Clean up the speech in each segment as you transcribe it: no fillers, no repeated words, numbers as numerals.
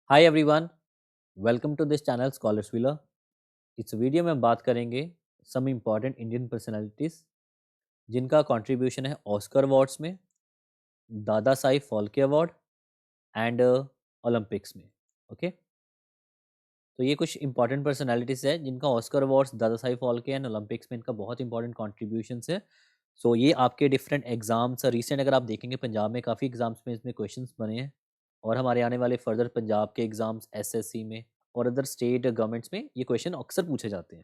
Hi everyone, welcome to this channel scholars wheeler. इस video में हम बात करेंगे सम इम्पॉर्टेंट इंडियन पर्सनालिटीज़ जिनका कंट्रीब्यूशन है ऑस्कर अवार्ड्स में, Dada Sahib Phalke award and Olympics में। ओके, तो ये कुछ इंपॉर्टेंट पर्सनालिटीज़ है जिनका ऑस्कर अवार्ड्स, दादा साहिब फाल्के एंड ओलंपिक्स में इनका बहुत इंपॉर्टेंट कॉन्ट्रीब्यूशंस है। सो ये आपके डिफरेंट एग्जाम्स रिसेंट अगर आप देखेंगे पंजाब में काफ़ी एग्जाम्स में इसमें क्वेश्चंस बने हैं और हमारे आने वाले फर्दर पंजाब के एग्जाम्स एसएससी में और अदर स्टेट गवर्नमेंट्स में ये क्वेश्चन अक्सर पूछे जाते हैं।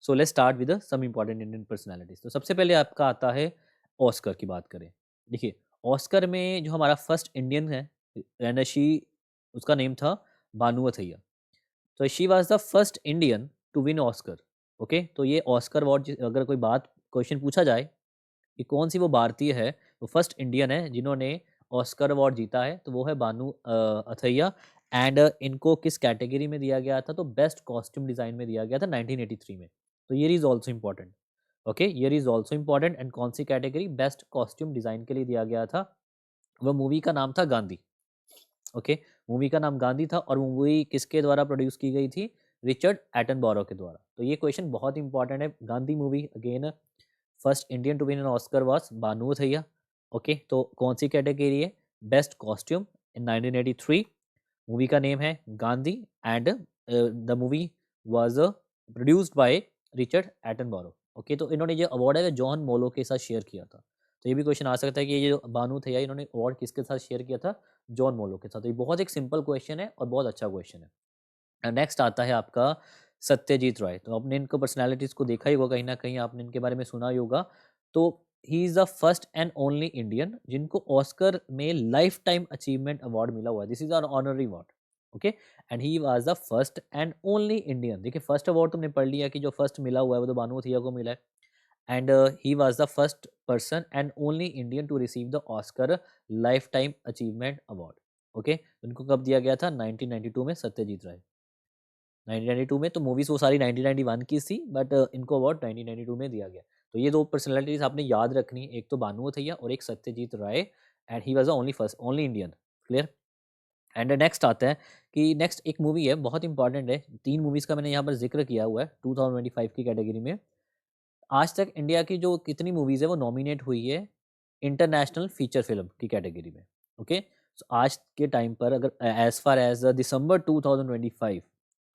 So let's start with some important Indian personalities. तो सबसे पहले आपका आता है ऑस्कर की बात करें। देखिए, ऑस्कर में जो हमारा फर्स्ट इंडियन है रणशी, उसका नेम था भानु अथैया। तो she was the first Indian to win Oscar. Okay, तो ये ऑस्कर अवार्ड अगर कोई बात क्वेश्चन पूछा जाए कि कौन सी वो भारतीय है, वो फर्स्ट इंडियन है जिन्होंने ऑस्कर अवार्ड जीता है, तो वो है भानु अथैया। एंड इनको किस कैटेगरी में दिया गया था? तो बेस्ट कॉस्ट्यूम डिज़ाइन में दिया गया था 1983 में। तो year is also important. Okay, year is also important and कौन सी कैटेगरी? बेस्ट कॉस्ट्यूम डिज़ाइन के लिए दिया गया था। वो मूवी का नाम था गांधी। ओके, मूवी का नाम गांधी था और मूवी किसके द्वारा प्रोड्यूस की गई थी? रिचर्ड एटनबॉरो के द्वारा। तो ये क्वेश्चन बहुत इंपॉर्टेंट है। Gandhi movie again, first Indian to win an Oscar was Bhanu Athaiya. Okay, तो कौन सी कैटेगरी है? Best costume in 1983। मूवी का नेम है Gandhi and the movie was produced by Richard Attenborough. Okay, तो इन्होंने ये अवार्ड है जॉन मोलो के साथ शेयर किया था। तो ये भी क्वेश्चन आ सकता है कि ये जो भानु थैया इन्होंने अवार्ड किसके साथ शेयर किया था? जॉन मोलो के साथ। तो ये बहुत एक सिंपल क्वेश्चन है और बहुत अच्छा क्वेश्चन है। नेक्स्ट आता है आपका सत्यजीत राय। तो आपने इनको पर्सनालिटीज़ को देखा ही होगा, कहीं ना कहीं आपने इनके बारे में सुना ही होगा। तो he is the first and only Indian जिनको ऑस्कर में लाइफ टाइम अचीवमेंट अवार्ड मिला हुआ है। This is our honorary award. Okay, and he was the first and only Indian. देखिए, फर्स्ट अवार्ड तुमने पढ़ लिया कि जो फर्स्ट मिला हुआ है वो तो भानु अथैया को मिला है। And he was the first person and only Indian to receive the Oscar life time achievement award. Okay, उनको कब दिया गया था? 1992 में, सत्यजीत राय। 1992 में। तो मूवीज़ वो सारी 1991 की थी, बट इनको अवार्ड 1992 में दिया गया। तो ये 2 पर्सनैलिटीज़ आपने याद रखनी, एक तो भानु अथैया और एक Satyajit Ray. And he was the only Indian. Clear? And next आता है कि नेक्स्ट एक मूवी है, बहुत इंपॉर्टेंट है। 3 मूवीज़ का मैंने यहाँ पर ज़िक्र किया हुआ है 2025 की कैटेगरी में। आज तक इंडिया की जो कितनी मूवीज़ है वो नॉमिनेट हुई है इंटरनेशनल फीचर फ़िल्म की कैटेगरी में। ओके? सो आज के टाइम पर अगर एज़ फार एज़ दिसंबर 2025,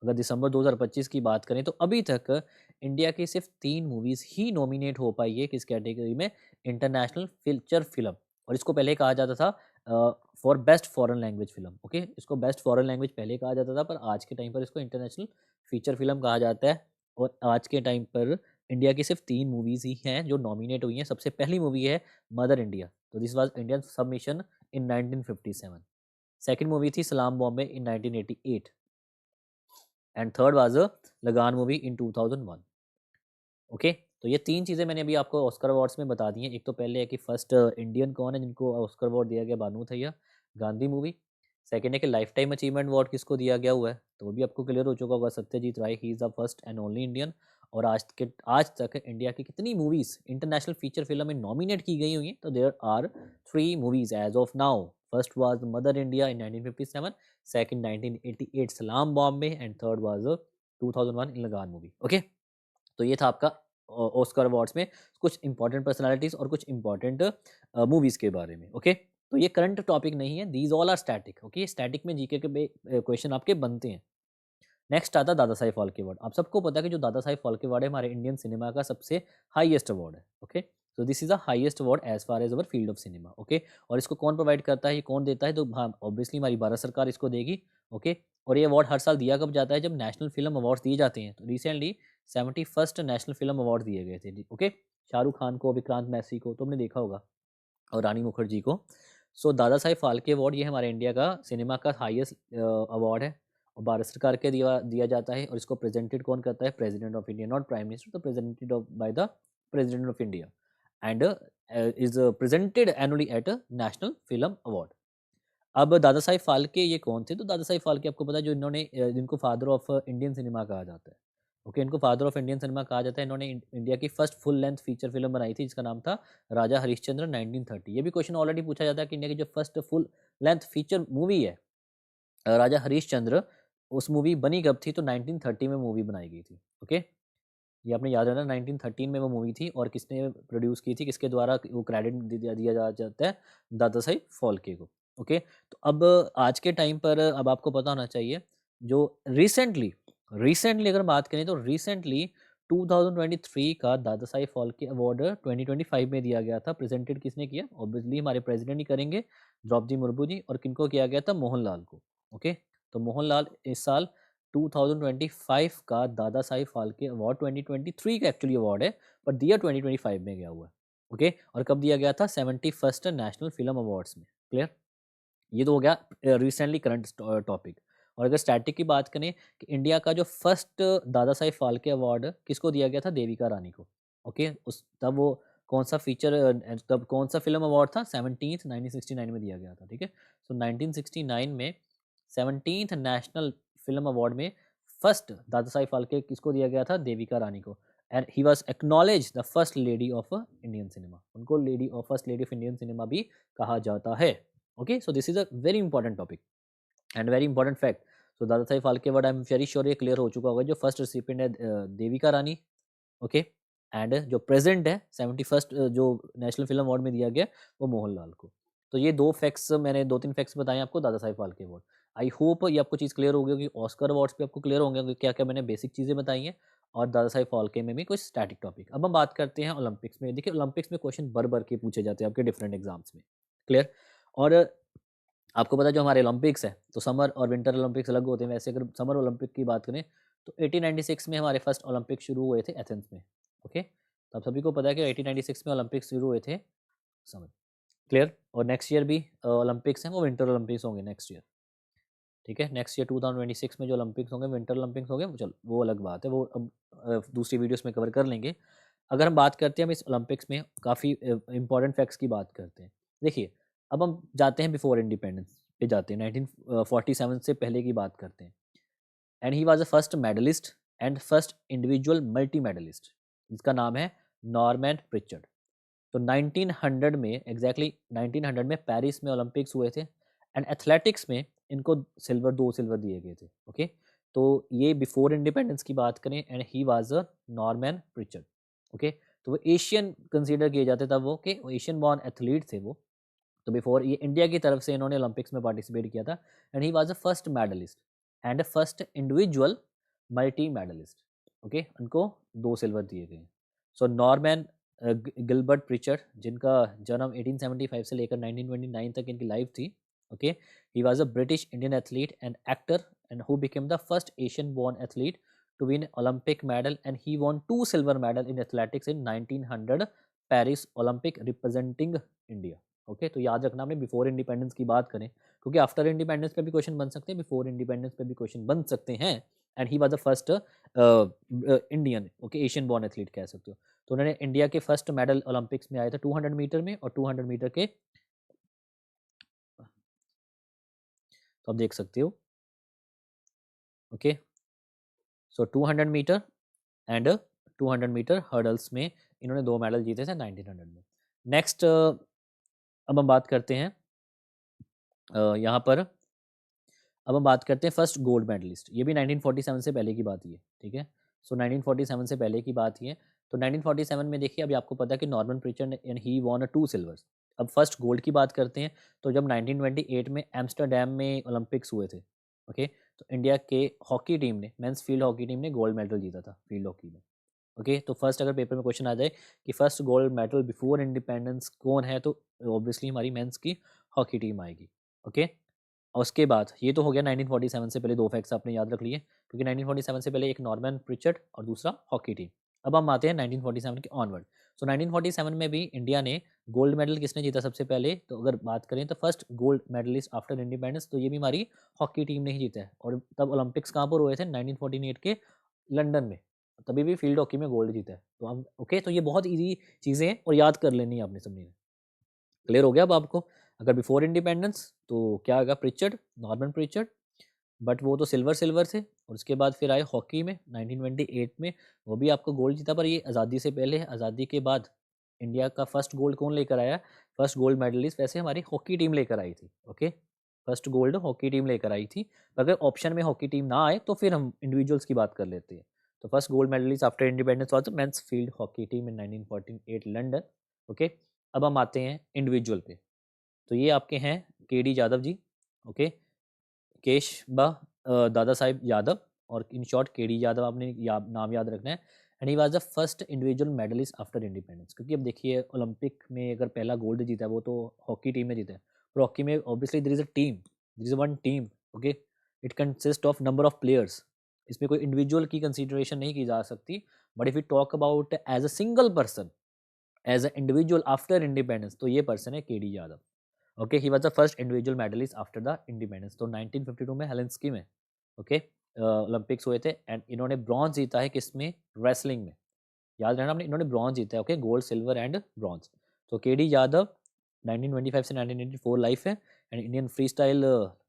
अगर दिसंबर 2025 की बात करें तो अभी तक इंडिया की सिर्फ़ 3 मूवीज़ ही नॉमिनेट हो पाई है किस कैटेगरी में? International feature film. और इसको पहले कहा जाता था for best foreign language film. Okay? इसको बेस्ट फॉरेन लैंग्वेज पहले कहा जाता था, पर आज के टाइम पर इसको इंटरनेशनल फीचर फ़िल्म कहा जाता है। और आज के टाइम पर इंडिया की सिर्फ 3 मूवीज़ ही हैं जो नॉमिनेट हुई हैं। सबसे पहली मूवी है मदर इंडिया, तो this was Indian submission in 1957। Second movie थी सलाम बॉम्बे इन 1988 एंड थर्ड वाज़ लगान मूवी इन 2001। ओके, तो ये 3 चीज़ें मैंने अभी आपको ऑस्कर अवार्ड्स में बता दी हैं। एक तो पहले है कि फर्स्ट इंडियन कौन है जिनको ऑस्कर अवार्ड दिया गया? भानु अथैया, गांधी मूवी। सेकंड है कि लाइफ टाइम अचीवमेंट अवार्ड किसको दिया गया हुआ है? तो वो भी आपको क्लियर हो चुका होगा, Satyajit Ray. He is the first and only Indian. और आज तक इंडिया की कितनी मूवीज़ इंटरनेशनल फीचर फिल्म में नॉमिनेट की गई हुई हैं? तो there are 3 movies as of now. First was mother India in 1957, second 1988 Salaam Bombay and third was 2001 in Lagaan movie. Okay? तो ये था आपका ऑस्कर अवार्ड्स में कुछ इंपॉर्टेंट पर्सनालिटीज और कुछ इंपॉर्टेंट मूवीज के बारे में। ओके, तो ये करंट टॉपिक नहीं है, these all are static. Okay, static में जीके के क्वेश्चन आपके बनते हैं। नेक्स्ट आता है दादा साहेब फाल्के अवार्ड। आप सबको पता है कि जो दादा साहेब फाल्के अवार्ड है हमारे इंडियन सिनेमा का सबसे हाईएस्ट अवार्ड है। ओके, तो this is the highest award as far as our field of cinema. Okay, और इसको कौन प्रोवाइड करता है, ये कौन देता है? तो हाँ, ऑब्वियसली हमारी भारत सरकार इसको देगी। ओके, और ये अवार्ड हर साल दिया कब जाता है? जब नेशनल फिल्म अवार्ड्स दिए जाते हैं। तो recently 71st national film award दिए गए थे। ओके, शाहरुख खान को, विक्रांत मैसी को, तो हमने देखा होगा, और रानी मुखर्जी को। सो दादा साहेब फाल्के अवार्ड ये हमारे इंडिया का सिनेमा का हाईएस्ट अवार्ड है और भारत सरकार के दिया दिया जाता है। और इसको प्रेजेंटेड कौन करता है? President of India, not prime minister, तो presented by the president of India and is presented annually at national film award. अब दादा साहेब फाल्के ये कौन थे? तो दादा साहेब फाल्के आपको पता है, जो इन्होंने जिनको फादर ऑफ इंडियन सिनेमा कहा जाता है। ओके, इनको फादर ऑफ इंडियन सिनेमा कहा जाता है। इन्होंने इंडिया की first full length feature film बनाई थी जिसका नाम था राजा हरिश्चंद्र 1930। ये भी क्वेश्चन ऑलरेडी पूछा जाता है कि इंडिया की जो first full length feature movie है राजा हरीश चंद्र, उस मूवी बनी कब थी? तो 1930 में मूवी बनाई गई थी। ओके, ये आपने याद रखना, 1913 में वो मूवी थी और किसने प्रोड्यूस की थी, किसके द्वारा वो क्रेडिट दिया जाता है? दादा साहिब फाल्के को। ओके, तो अब आज के टाइम पर अब आपको पता होना चाहिए, जो रिसेंटली रिसेंटली अगर बात करें तो रिसेंटली 2023 का दादा साहिब फाल्के अवार्ड 2025 में दिया गया था। प्रेजेंटेड किसने किया? ऑब्वियसली हमारे प्रेसिडेंट ही करेंगे, द्रौपदी मुर्मू जी। और किनको किया गया था? मोहनलाल को। ओके, तो मोहनलाल इस साल 2025 का दादा साहिब फाल्के अवार्ड 2023 का एक्चुअली अवार्ड है, पर दिया 2025 में गया हुआ है। ओके, और कब दिया गया था? 71st नेशनल फिल्म अवार्ड्स में। क्लियर? ये तो हो गया रिसेंटली करंट टॉपिक। और अगर स्टैटिक की बात करें कि इंडिया का जो फर्स्ट दादा साहिब फाल्के अवार्ड किसको दिया गया था? देविका रानी को। ओके, उस तब वो कौन सा फीचर तब कौन सा फिल्म अवार्ड था? 17th 1969 में दिया गया था। ठीक है, सो 1969 में 17th नेशनल फिल्म अवार्ड में फर्स्ट दादा साहिब फाल्के किसको दिया गया था? देविका रानी को। And he was acknowledge the first lady of Indian cinema. उनको lady of first lady of Indian cinema भी कहा जाता है। Okay, so this is a very important topic and very important fact. So दादा Sahib Phalke award I am very sure ये clear हो चुका होगा। जो फर्स्ट रिसिपिएंट है देविका रानी। ओके, एंड जो प्रेजेंट है 71st जो नेशनल फिल्म अवार्ड में दिया गया वो मोहनलाल को। तो ये दो फैक्ट्स, मैंने दो तीन फैक्ट्स बताए आपको दादा Sahib Phalke award. I hope ये आपको चीज़ क्लियर हो गई होगी। ऑस्कर अवार्ड्स पे आपको क्लियर होंगे क्या क्या मैंने बेसिक चीज़ें बताई हैं, और दादा साहिब फाल्के में भी कुछ स्टैटिक टॉपिक। अब हम बात करते हैं ओलंपिक्स में। देखिए, ओलंपिक्स में क्वेश्चन भर भर के पूछे जाते हैं आपके डिफरेंट एग्जाम्स में। क्लियर? और आपको पता है जो हमारे ओलंपिक्स है तो समर और विंटर ओलंपिक्स अलग होते हैं। वैसे अगर समर ओलंपिक की बात करें तो 1896 में हमारे फर्स्ट ओलंपिक शुरू हुए थे एथेंस में। ओके, तो आप सभी को पता है कि 1896 में ओलंपिक्स शुरू हुए थे समर। क्लियर? और नेक्स्ट ईयर भी ओलंपिक्स हैं, वो विंटर ओलंपिक्स होंगे नेक्स्ट ईयर। ठीक है, नेक्स्ट ईयर 2026 में जो ओलंपिक्स होंगे विंटर ओलंपिक्स होंगे। चलो वो अलग बात है, वो अब दूसरी वीडियोस में कवर कर लेंगे। अगर हम बात करते हैं हम इस ओलंपिक्स में काफ़ी इंपॉर्टेंट फैक्ट्स की बात करते हैं। देखिए, अब हम जाते हैं बिफोर इंडिपेंडेंस पे, जाते हैं 1947 से पहले की बात करते हैं। And he was the first medalist and first individual multi medalist, जिसका नाम है नॉर्मैन प्रिचर्ड। तो 1900 में एग्जैक्टली 1900 में पेरिस में ओलंपिक्स हुए थे। एंड एथलेटिक्स में इनको दो सिल्वर दिए गए थे। ओके, तो ये बिफोर इंडिपेंडेंस की बात करें, and he was a Normann Pritchard. Okay, तो वो एशियन कंसीडर किए जाते तब वो कि एशियन बॉर्न एथलीट थे वो। तो बिफोर ये इंडिया की तरफ से इन्होंने ओलंपिक्स में पार्टिसिपेट किया था। And he was the first medalist and first individual multi medalist. Okay, उनको दो सिल्वर दिए गए। सो नॉर्मैन गिलबर्ट प्रिचर्ड, जिनका जन्म 1875 से लेकर 1929 तक इनकी लाइफ थी। Okay, he was a British Indian athlete and actor and who became the first Asian born athlete to win Olympic medal, and he won 2 silver medal in athletics in 1900 Paris Olympic representing India। Okay, तो याद रखना आपने before independence की बात करें, क्योंकि after independence पे भी क्वेश्चन बन सकते हैं, बिफोर इंडिपेंडेंस पे भी क्वेश्चन बन सकते हैं। And he was the first Indian, okay, Asian born athlete कह सकते हो। तो उन्होंने इंडिया के फर्स्ट मेडल ओलंपिक्स में आए थे 200 मीटर में और 200 मीटर के। तो आप देख सकते हो। Okay, so 200 meter and 200 meter hurdles में इन्होंने 2 मेडल जीते थे 1900 में। नेक्स्ट अब हम बात करते हैं यहाँ पर, अब हम बात करते हैं फर्स्ट गोल्ड मेडलिस्ट। ये भी 1947 से पहले की बात ही है। ठीक है, सो 1947 से पहले की बात ही है। तो 1947 में देखिए, अभी आपको पता है कि Norman Pritchard and he won 2 silvers. अब फर्स्ट गोल्ड की बात करते हैं, तो जब 1928 में एम्स्टरडैम में ओलंपिक्स हुए थे। ओके, तो इंडिया के हॉकी टीम ने, मेंस फील्ड हॉकी टीम ने गोल्ड मेडल जीता था फील्ड हॉकी में। ओके, तो फर्स्ट अगर पेपर में क्वेश्चन आ जाए कि first gold medal before independence कौन है, तो ऑब्वियसली हमारी मेंस की हॉकी टीम आएगी। ओके, और उसके बाद ये तो हो गया 1947 से पहले। दो फैक्ट्स आपने याद रख लिए, क्योंकि 1947 से पहले एक नॉर्मन प्रिचर्ड और दूसरा हॉकी टीम। अब हम आते हैं 1947 के ऑनवर्ड। सो 1947 में भी इंडिया ने गोल्ड मेडल किसने जीता सबसे पहले, तो अगर बात करें तो first gold medalist after independence, तो ये भी हमारी हॉकी टीम ने ही जीता है। और तब ओलंपिक्स कहाँ पर हुए थे? 1948 के लंदन में। तभी भी फील्ड हॉकी में गोल्ड जीता है। तो हम ओके, तो ये बहुत ईजी चीज़ें हैं और याद कर लेनी है आपने सबने। क्लियर हो गया अब आपको? अगर बिफोर इंडिपेंडेंस तो क्या आएगा? प्रिचर्ड, नॉर्मन प्रिचर्ड, बट वो तो सिल्वर सिल्वर थे। और उसके बाद फिर आए हॉकी में 1928 में, वो भी आपको गोल्ड जीता, पर ये आज़ादी से पहले है। आज़ादी के बाद इंडिया का फर्स्ट गोल्ड कौन लेकर आया? फर्स्ट गोल्ड मेडलिस्ट वैसे हमारी हॉकी टीम लेकर आई थी। Okay, first gold hockey team लेकर आई थी। अगर ऑप्शन में हॉकी टीम ना आए तो फिर हम इंडिविजुअल्स की बात कर लेते हैं। तो first gold medalist after independence was the men's field hockey team in 1948 London. Okay, अब हम आते हैं इंडिविजुअल पे। तो ये आपके हैं केडी यादव जी। ओके, केशबा दादा साहिब यादव, और इन शॉर्ट केडी यादव आपने नाम याद रखना है। And he was the first individual medalist after independence. क्योंकि अब देखिए ओलंपिक में अगर पहला गोल्ड जीता है वो तो हॉकी टीम में जीता है, पर हॉकी में obviously there is a team, there is one team. Okay, it consist of number of players. इसमें कोई इंडिविजुअल की कंसिडरेशन नहीं की जा सकती। But if you talk about as a single person, as a individual after independence, तो ये person है K D Yadav. Okay, he was the first individual medalist after the independence. तो 1952 में हेलेंस्की में ओके ओलंपिक्स हुए थे, एंड इन्होंने ब्रॉन्ज जीता है किसमें, रेसलिंग में। याद रहना आपने, इन्होंने ब्रॉन्ज जीता है। Okay, gold silver and bronze. तो केडी यादव 1925 से 1984 लाइफ है, and Indian free style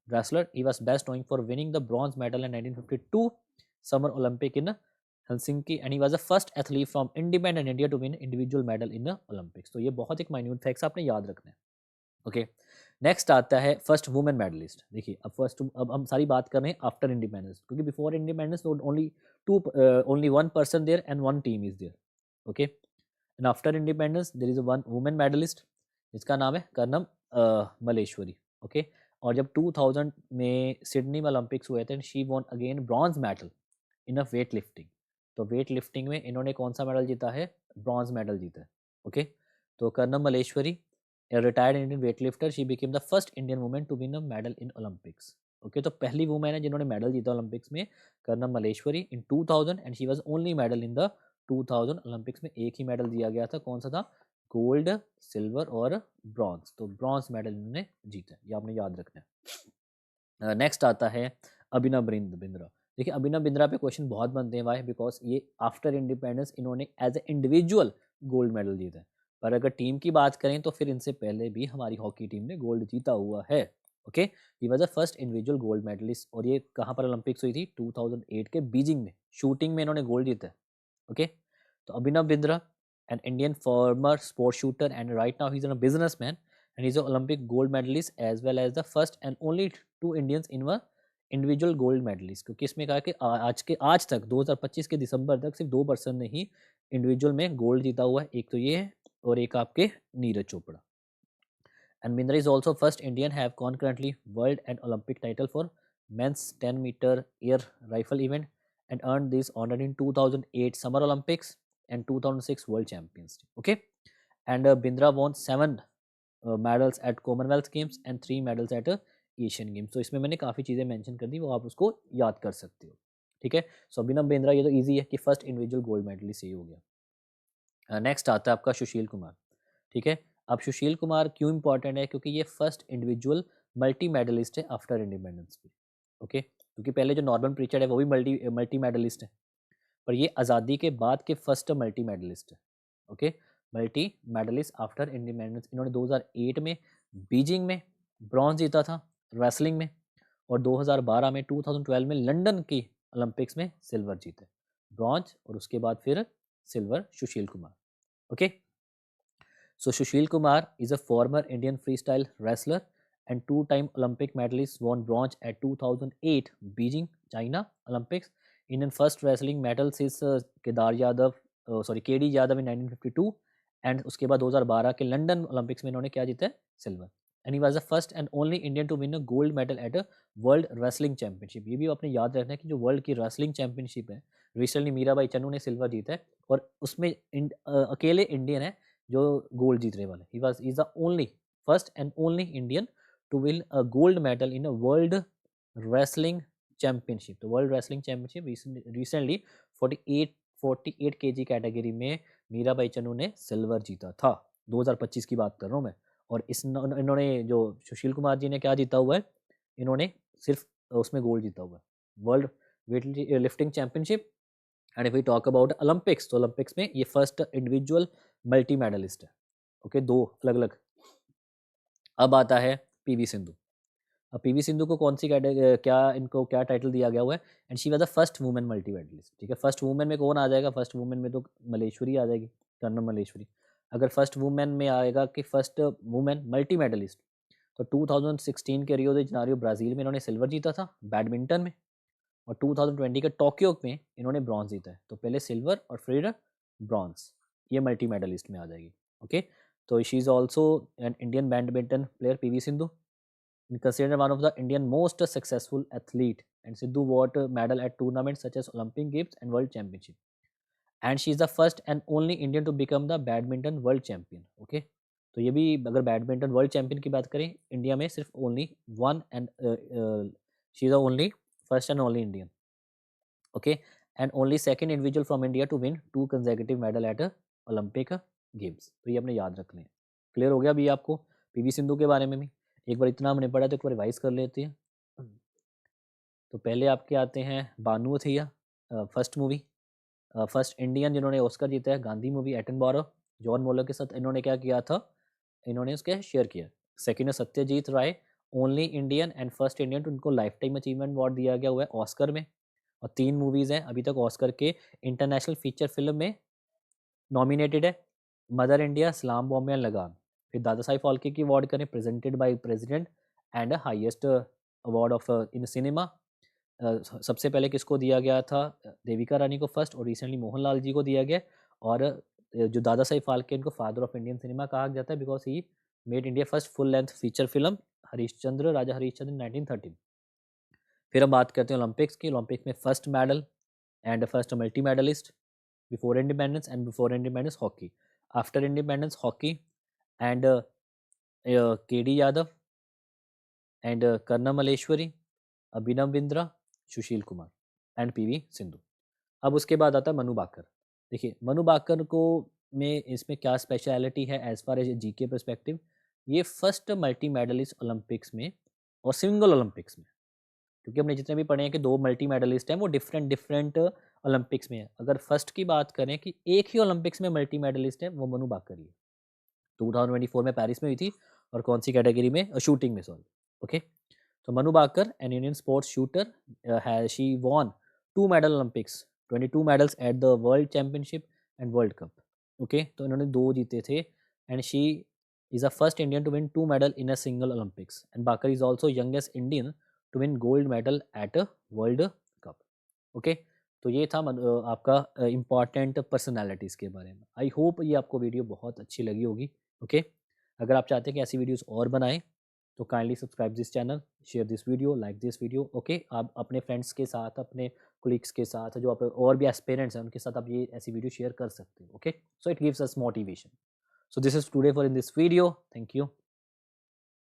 wrestler. He was best knowing for winning the bronze medal in 1952 summer Olympic in Helsinki, and he was the first athlete from independent India to win individual medal in Olympics. तो ये बहुत एक minute facts आपने याद रखना है। Okay, next आता है फर्स्ट वुमेन मेडलिस्ट। देखिए अब हम सारी बात कर रहे हैं आफ्टर इंडिपेंडेंस, क्योंकि before independence only one person there and one team is there. Okay, and after independence there is one women medalist जिसका नाम है कर्नम मलेश्वरी। ओके, और जब 2000 में सिडनी में ओलंपिक्स हुए थे, she von again bronze medal in a weight lifting. तो वेट लिफ्टिंग में इन्होंने कौन सा मेडल जीता है, ब्रॉन्ज मेडल जीता है। ओके, तो Karnam Malleswari, a retired Indian weightlifter, she became the first Indian woman to win a medal in Olympics. Okay, तो पहली वुमेन है जिन्होंने मेडल जीता ओलंपिक्स में, कर्नम मलेश्वरी इन 2000, and she was only medal in the 2000 Olympics में। एक ही मेडल दिया गया था, कौन सा था, गोल्ड, सिल्वर और ब्रॉन्ज। तो ब्रॉन्ज मेडल इन्होंने जीता, ये आपने याद रखना है। नेक्स्ट आता है अभिनव बिंद्रा। देखिए अभिनव बिंद्रा पे क्वेश्चन बहुत बनते हैं, वाई, बिकॉज ये आफ्टर इंडिपेंडेंस इन्होंने as a individual gold medal जीता है। पर अगर टीम की बात करें तो फिर इनसे पहले भी हमारी हॉकी टीम ने गोल्ड जीता हुआ है। Okay, he was the first individual gold medalist, और ये कहाँ पर ओलंपिक्स हुई थी, 2008 के बीजिंग में, शूटिंग में इन्होंने गोल्ड जीता है। ओके, तो Abhinav Bindra, an Indian former sports shooter, and right now he is a businessman, and he is a Olympic gold medalist as well as the first and only two Indians in व individual gold medallist. क्योंकि इसमें कहा कि आज तक 2025 के दिसंबर तक सिर्फ 2 पर्सन ने ही इंडिविजुअल में गोल्ड जीता हुआ है, एक तो ये है और एक आपके Neeraj Chopra. And Bindra is also first Indian have concurrently world and Olympic title for men's 10-meter air rifle event, and earned this honor in 2008 Summer Olympics and 2006 World Championships. Okay, and Bindra won 7 medals at Commonwealth Games and 3 medals at Asian games. तो इसमें मैंने काफ़ी चीज़ें mention कर दी, वो आप उसको याद कर सकते हो। ठीक है, सो अभिनव बिंद्रा ये तो इजी है कि फर्स्ट इंडिविजुअल गोल्ड मेडलिस्ट यही हो गया। नेक्स्ट आता है आपका सुशील कुमार। ठीक है, अब सुशील कुमार क्यों इंपॉर्टेंट है, क्योंकि ये फर्स्ट इंडिविजुअल मल्टी मेडलिस्ट है आफ्टर इंडिपेंडेंस भी। ओके, क्योंकि पहले जो नॉर्मन प्रीचर है वो भी मल्टी मेडलिस्ट है, पर ये आज़ादी के बाद के फर्स्ट मल्टी मेडलिस्ट है। Okay, multi medalist after independence. इन्होंने 2008 में बीजिंग में ब्रॉन्ज जीता था रेसलिंग में, और 2012 में 2012 में लंदन की ओलंपिक्स में सिल्वर जीते, ब्रॉन्ज और उसके बाद फिर silver Sushil Kumar. Okay, so Sushil Kumar is a former Indian freestyle wrestler and two-time Olympic medalist, won bronze at 2008 Beijing, China Olympics. Indian first wrestling medals is KD Yadav in 1952, and उसके बाद 2012 के London Olympics में इन्होंने क्या जीता है, silver. And he was the first and only Indian to win a gold medal at a world wrestling championship. ये भी आपने याद रखना है कि जो वर्ल्ड की रेसलिंग चैंपियनशिप है, रिसेंटली मीराबाई चन्नू ने सिल्वर जीता है, और उसमें अकेले इंडियन है जो गोल्ड जीतने वाले। He was is the only first and only Indian to win a gold medal in a world wrestling championship. तो world wrestling championship recently 48 KG category में मीराबाई चन्नू ने सिल्वर जीता था, 2025 की बात कर रहा हूँ मैं। और इन्होंने जो सुशील कुमार जी ने क्या जीता हुआ है, इन्होंने सिर्फ उसमें गोल्ड जीता हुआ है, world weight lifting championship. And if we talk about Olympics, तो ओलंपिक्स में ये फर्स्ट इंडिविजुअल मल्टी मेडलिस्ट है। ओके, 2 अलग अलग। अब आता है पीवी सिंधु। अब पीवी सिंधु को कौन सी इनको क्या टाइटल दिया गया हुआ है, and she was the first women multi medalist. ठीक है, फर्स्ट वुमेन में कौन आ जाएगा, फर्स्ट वुमेन में तो मलेश्वरी आ जाएगी, कर्नम मलेश्वरी। अगर फर्स्ट वुमेन में आएगा कि फर्स्ट वुमेन मल्टी मेडलिस्ट, तो 2016 के रियो दे जनेरियो ब्राज़ील में इन्होंने सिल्वर जीता था बैडमिंटन में, और 2020 के टोक्यो में इन्होंने ब्रॉन्ज जीता है। तो पहले सिल्वर और फिर ब्रॉन्ज, ये मल्टी मेडलिस्ट में आ जाएगी। ओके, तो she is also an Indian badminton player PV Sindhu, considered one of the Indian most successful athlete, and Sidhu won medal at tournaments such as Olympic Games and World Championship. And she is the first and only Indian to become the badminton world champion. Okay, तो ये भी अगर badminton world champion की बात करें India में सिर्फ only one and she is the only first and only Indian. Okay, and only second individual from India to win 2 consecutive medal at Olympic games. तो ये अपने याद रख लें। क्लियर हो गया अभी आपको पीवी सिंधु के बारे में भी। एक बार इतना हमने पढ़ा तो एक बार रिवाइज कर लेते हैं। तो पहले आपके आते हैं Banu Athaiya, first movie, first Indian जिन्होंने ऑस्कर जीता है, Gandhi movie Attenborough, John Mollo के साथ इन्होंने क्या किया था, इन्होंने उसके शेयर किया। सेकंड है Satyajit Ray, only Indian and first Indian to उनको लाइफ टाइम अचीवमेंट अवार्ड दिया गया हुआ है ऑस्कर में। और 3 मूवीज़ हैं अभी तक ऑस्कर के इंटरनेशनल फीचर फिल्म में नॉमिनेटेड है, मदर इंडिया, सलाम बॉम्बे एंड लगान। फिर दादा साहिब फाल्के की अवार्ड करें, presented by president and highest award of in cinema. सबसे पहले किसको दिया गया था, देविका रानी को फर्स्ट, और रिसेंटली मोहनलाल जी को दिया गया। और जो दादा साहिब फाल्के इनको फादर ऑफ इंडियन सिनेमा कहा जाता है because he made India first full length feature film Harishchandra, Raja Harishchandra 1913। फिर हम बात करते हैं ओलंपिक्स की। ओलंपिक्स में first medal and first multi medalist before independence and before independence hockey, after independence hockey and K D Yadav and Karnam Malleswari, Abhinav Bindra, Sushil Kumar and PV Sindhu. अब उसके बाद आता है मनु बाकर। देखिए मनु बाकर को में इसमें क्या स्पेशलिटी है as far as GK perspective, ये फर्स्ट मल्टी मेडलिस्ट ओलंपिक्स में और सिंगल ओलंपिक्स में, क्योंकि हमने जितने भी पढ़े हैं कि 2 मल्टी मेडलिस्ट हैं वो डिफरेंट ओलंपिक्स में है। अगर फर्स्ट की बात करें कि एक ही ओलंपिक्स में मल्टी मेडलिस्ट है वो मनु बाकर ही है। 2024 में पेरिस में हुई थी, और कौन सी कैटेगरी में, शूटिंग में, सॉरी। ओके, तो Manu Bhaker an Indian sports shooter has she won 2 medal Olympics, 22 medals at the world championship and world cup. Okay, तो इन्होंने 2 जीते थे, and she is a first Indian to win 2 medal in a single Olympics, and Bhaker is also youngest Indian to win gold medal at a world cup. Okay, तो ये था आपका important personalities के बारे में। आई होप ये आपको video बहुत अच्छी लगी होगी। ओके, अगर आप चाहते हैं कि ऐसी वीडियोस और बनाएं तो kindly subscribe this channel, share this video, like this video. Okay, आप अपने फ्रेंड्स के साथ, अपने कोलीग्स के साथ, जो आप और भी एस्पिरेंट्स हैं उनके साथ आप ये ऐसी वीडियो शेयर कर सकते हो। Okay, so it gives us motivation. So this is today for in this video. Thank you.